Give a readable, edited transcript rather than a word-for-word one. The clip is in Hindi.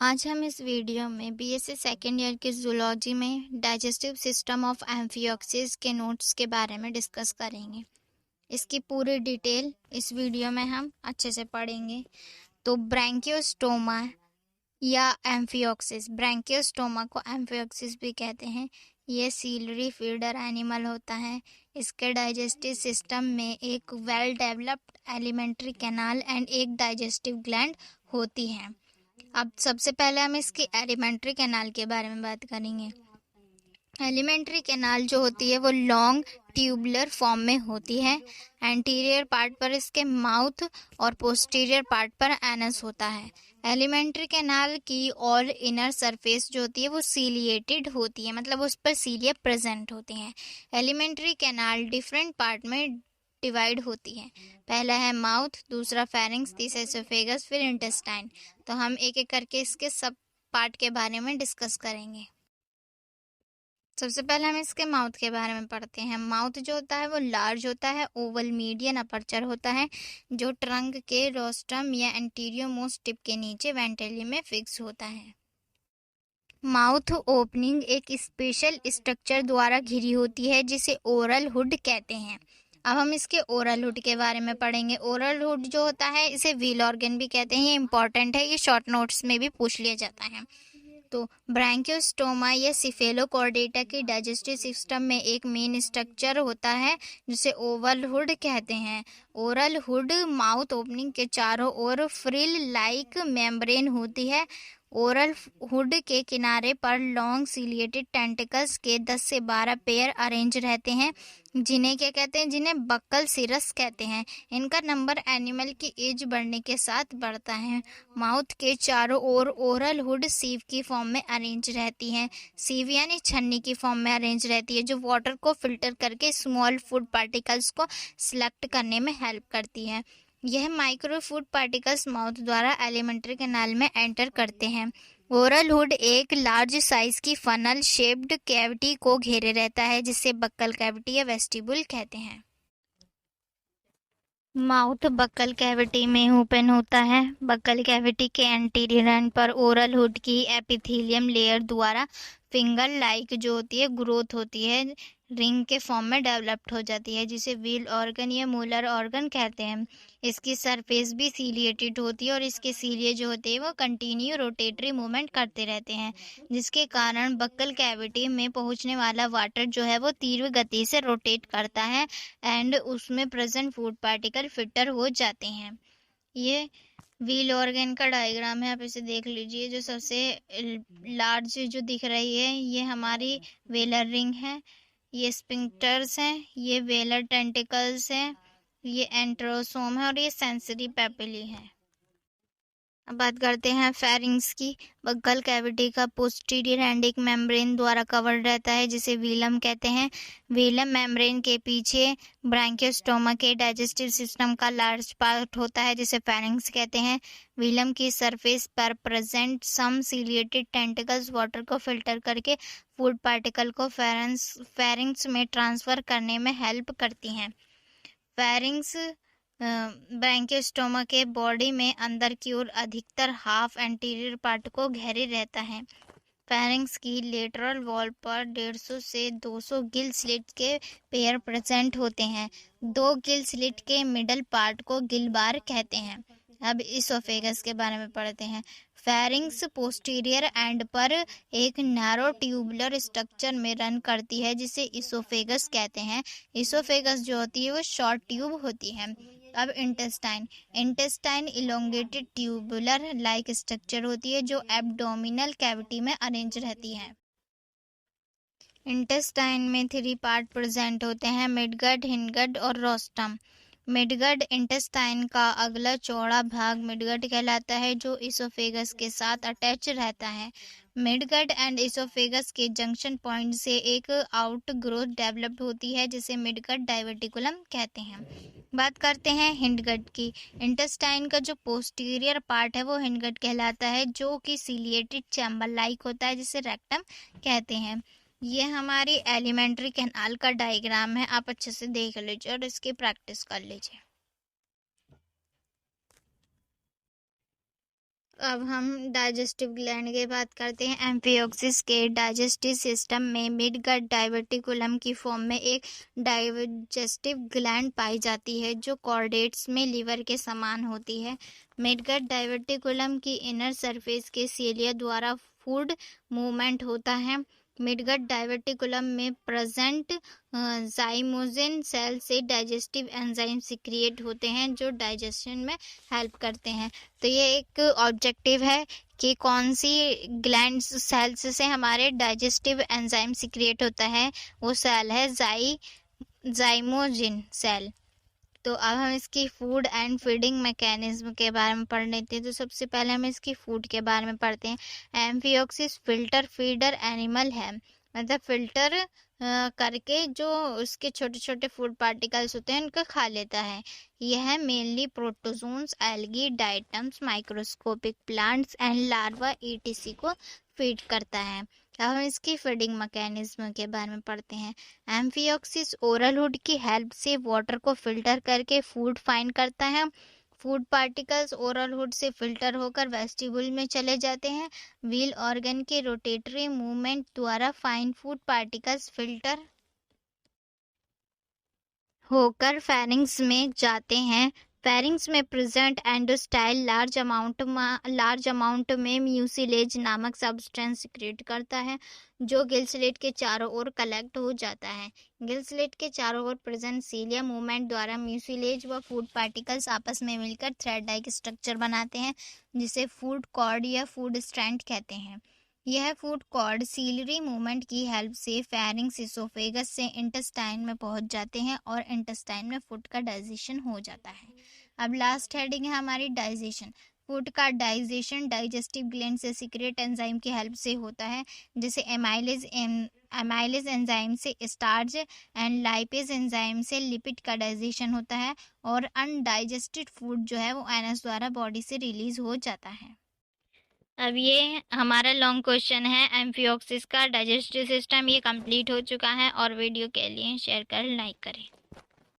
आज हम इस वीडियो में बीएससी सेकेंड ईयर के जूलॉजी में डाइजेस्टिव सिस्टम ऑफ एम्फियोक्सिस के नोट्स के बारे में डिस्कस करेंगे। इसकी पूरी डिटेल इस वीडियो में हम अच्छे से पढ़ेंगे। तो ब्रैंकियोस्टोमा या एम्फियोक्सिस, ब्रैंकियोस्टोमा को एम्फियोक्सिस भी कहते हैं। ये सीलरी फीडर एनिमल होता है। इसके डाइजेस्टिव सिस्टम में एक well developed alimentary canal and एक डाइजेस्टिव ग्लैंड होती है। अब सबसे पहले हम इसकी एलिमेंट्री कैनाल के बारे में बात करेंगे। एलिमेंट्री कैनाल जो होती है वो लॉन्ग ट्यूबुलर फॉर्म में होती है। एंटीरियर पार्ट पर इसके माउथ और पोस्टीरियर पार्ट पर एनस होता है। एलिमेंट्री कैनाल की और इनर सरफेस जो होती है वो सीलिएटेड होती है, मतलब उस पर सीलिया प्रेजेंट होती हैं। एलिमेंट्री कैनाल डिफरेंट पार्ट में डिवाइड होती है। पहला है माउथ, दूसरा फेरिंक्स, तीसरा एसोफेगस, फिर इंटेस्टाइन। तो हम एक एक करके इसके सब पार्ट के बारे में डिस्कस करेंगे। सबसे पहले हम इसके माउथ के बारे में पढ़ते हैं। माउथ जो होता है वो लार्ज होता है, ओवल मीडियन अपर्चर होता है, जो ट्रंक के रोस्ट्रम या एंटीरियर मोस्ट टिप के नीचे वेंट्रली में फिक्स होता है। माउथ ओपनिंग एक स्पेशल स्ट्रक्चर द्वारा घिरी होती है जिसे ओरल हुड कहते हैं। अब हम इसके ओरल हुड के बारे में पढ़ेंगे। ओरल हुड जो होता है इसे व्हील ऑर्गन भी कहते हैं। ये इंपॉर्टेंट है, ये शॉर्ट नोट्स में भी पूछ लिया जाता है। तो ब्रैंकियोस्टोमा या सिफेलोकॉर्डेटा की डाइजेस्टिव सिस्टम में एक मेन स्ट्रक्चर होता है जिसे ओवल हुड कहते हैं। ओरल हुड माउथ ओपनिंग के चारों ओर फ्रिल लाइक मेम्ब्रेन होती है। ओरल हुड के किनारे पर लॉन्ग सीलिएटेड टेंटिकल्स के 10 से 12 पेयर अरेंज रहते हैं, जिन्हें क्या कहते हैं, जिन्हें बक्कल सिरस कहते हैं। इनका नंबर एनिमल की एज बढ़ने के साथ बढ़ता है। माउथ के चारों ओर ओरल हुड सीव की फॉर्म में अरेंज रहती है। सीव यानी छन्नी की फॉर्म में अरेंज रहती है, जो वाटर को फिल्टर करके स्मॉल फूड पार्टिकल्स को सिलेक्ट करने में हेल्प करती है। यह माइक्रो फूड पार्टिकल्स माउथ द्वारा एलिमेंट्री कैनाल में एंटर करते हैं। ओरल हुड एक लार्ज साइज की फनल शेप्ड कैविटी को घेरे रहता है, जिसे बक्कल कैविटी या वेस्टिब्यूल कहते हैं। माउथ बक्कल कैविटी में ओपन होता है। बक्कल कैविटी के एंटीरियर एंड पर ओरल हुड की एपिथेलियम लेयर द्वारा फिंगर लाइक जो होती है ग्रोथ होती है, रिंग के फॉर्म में डेवलप्ड हो जाती है, जिसे व्हील ऑर्गन या मोलर ऑर्गन कहते हैं। इसकी सरफेस भी सीलिएटेड होती है और इसके सीलिए जो होते हैं वो कंटिन्यू रोटेटरी मूवमेंट करते रहते हैं, जिसके कारण बक्कल कैविटी में पहुंचने वाला वाटर जो है वो तीव्र गति से रोटेट करता है एंड उसमें प्रेजेंट फूड पार्टिकल फिल्टर हो जाते हैं। ये व्हील ऑर्गन का डायग्राम है, आप इसे देख लीजिए। जो सबसे लार्ज जो दिख रही है ये हमारी वेलर रिंग है, ये स्पिंक्टर्स हैं, ये वेलर टेंटिकल्स हैं, ये एंट्रोसोम है और ये सेंसरी पेपिली है। अब बात करते हैं फेरिंग्स की। बक्कल कैविटी का पोस्टीरियर एंड एक मेम्ब्रेन द्वारा कवर्ड रहता है, जिसे व्हीलम कहते हैं। व्हीलम मेम्ब्रेन के पीछे ब्रैंकियोस्टोमा के डाइजेस्टिव सिस्टम का लार्ज पार्ट होता है, जिसे फेरिंग्स कहते हैं। व्हीलम की सरफेस पर प्रेजेंट सम सीलिएटेड टेंटिकल्स वाटर को फिल्टर करके फूड पार्टिकल को फेरिंग्स में ट्रांसफर करने में हेल्प करती हैं। फेरिंग्स ब्रैंकियोस्टोमा के बॉडी में अंदर की ओर अधिकतर हाफ एंटीरियर पार्ट को घेरे रहता है। फेरिंग्स की लेटरल वॉल पर 150 से 200 गिल स्लिट के पेयर प्रेजेंट होते हैं। 2 गिल स्लिट के मिडल पार्ट को गिल बार कहते हैं। अब इसोफेगस के बारे में पढ़ते हैं। फेरिंग्स पोस्टीरियर एंड पर एक नैरो ट्यूबुलर स्ट्रक्चर में रन करती है, जिसे इसोफेगस कहते हैं। इसोफेगस जो होती है वो शॉर्ट ट्यूब होती है। अब intestine elongated tubular like structure होती है, जो एब्डोमिनल कैविटी में अरेंज रहती है। इंटेस्टाइन में 3 पार्ट प्रेजेंट होते हैं, मिडगट, हिंडगट और रोस्टम। मिडगट इंटेस्टाइन का अगला चौड़ा भाग मिडगट कहलाता है, जो इसोफेगस के साथ अटैच रहता है। मिडगट एंड इसोफेगस के जंक्शन पॉइंट से एक आउटग्रोथ डेवलप्ड होती है, जिसे मिडगट डाइवर्टिकुलम कहते हैं। बात करते हैं हिंडगट की। इंटेस्टाइन का जो पोस्टीरियर पार्ट है वो हिंडगट कहलाता है, जो कि सीलिएटेड चैम्बर लाइक होता है, जिसे रेक्टम कहते हैं। ये हमारी एलिमेंट्री कैनाल का डायग्राम है, आप अच्छे से देख लीजिए और इसकी प्रैक्टिस कर लीजिए। अब हम डाइजेस्टिव ग्लैंड की बात करते हैं। एम्फियोक्सिस के डाइजेस्टिव सिस्टम में मिड गट डाइवर्टिकुलम की फॉर्म में एक डाइजेस्टिव ग्लैंड पाई जाती है जो कॉर्डेट्स में लीवर के समान होती है। मिड गट डाइवर्टिकुलम की इनर सरफेस के सीलिया द्वारा फूड मूवमेंट होता है। मिडगट डाइवर्टिकुलम में प्रेजेंट जाइमोजिन सेल से डाइजेस्टिव एंजाइम सिक्रिएट होते हैं जो डाइजेशन में हेल्प करते हैं। तो ये एक ऑब्जेक्टिव है कि कौन सी ग्लैंड सेल्स से हमारे डाइजेस्टिव एंजाइम सिक्रिएट होता है, वो सेल है जाइमोजिन सेल। तो अब हम इसकी फूड एंड फीडिंग मैकेनिज्म के बारे में पढ़ लेते हैं। तो सबसे पहले हम इसकी फूड के बारे में पढ़ते हैं। एम्फियोक्सिस फिल्टर फीडर एनिमल है, मतलब फिल्टर करके जो उसके छोटे छोटे फूड पार्टिकल्स होते हैं उनको खा लेता है। यह mainly protozoans, algae, diatoms, microscopic plants and larva etc को फीड करता है। अब हम इसकी फीडिंग मैकेनिज्म के बारे में पढ़ते हैं। एम्फियोक्सिस ओरल हुड की हेल्प से वाटर को फिल्टर करके फूड फाइंड करता है। फूड पार्टिकल्स ओरल हुड से फिल्टर होकर वेस्टिबुल में चले जाते हैं। व्हील ऑर्गन के रोटेटरी मूवमेंट द्वारा फाइन फूड पार्टिकल्स फिल्टर होकर फेरिंग्स में जाते हैं। फेरिंग्स में प्रेजेंट एंडोस्टाइल लार्ज अमाउंट में म्यूसिलेज नामक सब्सटेंस क्रिएट करता है जो गिल स्लेट के चारों ओर कलेक्ट हो जाता है। गिल स्लेट के चारों ओर प्रेजेंट सीलिया मूवमेंट द्वारा म्यूसिलेज व फूड पार्टिकल्स आपस में मिलकर थ्रेड लाइक स्ट्रक्चर बनाते हैं जिसे फूड कॉर्ड या फूड स्ट्रैंड कहते हैं। यह फूड कॉर्ड सीलरी मूवमेंट की हेल्प से फेरिंग्स इसोफेगस से इंटेस्टाइन में पहुंच जाते हैं और इंटेस्टाइन में फूड का डाइजेशन हो जाता है। अब लास्ट हेडिंग है हमारी डाइजेशन। फूड का डाइजेशन डाइजेस्टिव ग्लैंड से सीक्रेट एंजाइम की हेल्प से होता है, जैसे एमाइलेज एंजाइम से स्टार्च एंड लाइपेज एंजाइम से लिपिड का डाइजेशन होता है और अनडाइजेस्टेड फूड जो है वो एनएस द्वारा बॉडी से रिलीज हो जाता है। अब ये हमारा लॉन्ग क्वेश्चन है एम्फियोक्सिस का डाइजेस्टिव सिस्टम, ये कंप्लीट हो चुका है। और वीडियो के लिए शेयर कर लाइक करें।